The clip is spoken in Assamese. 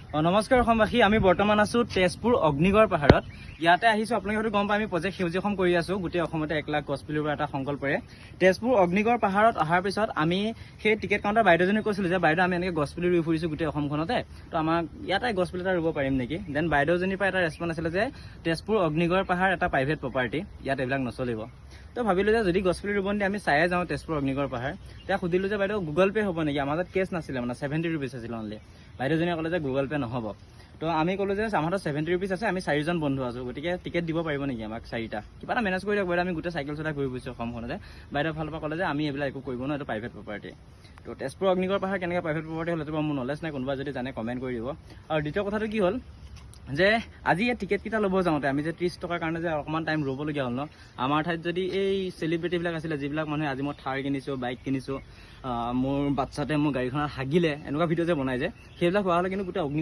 নমস্কাৰ অসমবাসী, আমি বৰ্তমান আছো তেজপুৰ অগ্নিগড় পাহাৰত। ইয়াতে আহিছো, আপোনালোকে হয়তো গম পাই, আমি প্ৰজেক্ট সেউজীয়া অসম কৰি আছো। গোটেই অসমতে 1 লাখ গছ পুলিৰ পৰা এটা সংকল্পৰে তেজপুৰ অগ্নিগড় পাহাৰত অহাৰ পিছত আমি সেই টিকেট কাউণ্টাৰ বাইদেউজনীক কৈছিলো যে বাইদেউ আমি এনেকৈ গছ পুলি ৰুই ফুৰিছো গোটেই অসমখনতে, তো আমাক ইয়াতে গছ পুলি এটা ৰুব পাৰিম নেকি। দেন বাইদেউজনীৰ পৰা এটা ৰেছপন্স আছিলে যে তেজপুৰ অগ্নিগড় পাহাৰ এটা প্ৰাইভেট প্ৰপাৰ্টি, ইয়াত এইবিলাক নচলিব। তো ভাবিলো যে যদি গছ পুলি ৰুব নিদিয়ে আমি চায়ে যাওঁ তেজপুৰ অগ্নিগড় পাহাৰ। তেতিয়া সুধিলো যে বাইদেউ গুগল পে' হ'ব নেকি, আমাৰ তাত কেছ নাছিলে, মানে 70 ৰুপিজ আছিলে অনলি। বাইদেউজনীয়ে ক'লে যে গুগল পে' নহ'ব। তো আমি ক'লো যে আমাৰ তাত 70 ৰুপিজ আছে, আমি 4জন বন্ধু আছোঁ, গতিকে টিকেট দিব পাৰিব নেকি আমাক 4টা, কিবা এটা মেনেজ কৰি দিয়ক বাইদেউ, আমি গোটেই চাইকেল চলাই ঘূৰি ফুৰিছোঁ অসমখনতে। বাইদেউৰ ফালৰ পৰা ক'লে যে আমি এইবিলাক একো কৰিব নোৱাৰোঁ, এইটো প্ৰাইভেট প্ৰপাৰ্টি। তো তেজপুৰ অগ্নিগড় পাহাৰ কেনেকৈ প্ৰাইভেট প্ৰপাৰ্টি হ'ল, এইটো মোৰ নলেজ নাই, কোনোবা যদি জানে কমেণ্ট কৰি দিব। আৰু দ্বিতীয় কথাটো কি হ'ল যে আজি এই টিকেটকেইটা ল'ব যাওঁতে আমি যে 30 টকাৰ কাৰণে যে অকণমান টাইম ৰ'বলগীয়া হ'ল ন। আমাৰ ঠাইত যদি এই চেলিব্ৰিটিবিলাক আছিলে, যিবিলাক মানুহে আজি মই থাৰ কিনিছোঁ, বাইক কিনিছোঁ, মোৰ বাচ্ছাতে মোৰ গাড়ীখনত হাগিলে, এনেকুৱা ভিডিঅ' যে বনাই যে, সেইবিলাক হোৱা হ'লে কিন্তু গোটেই অগ্নি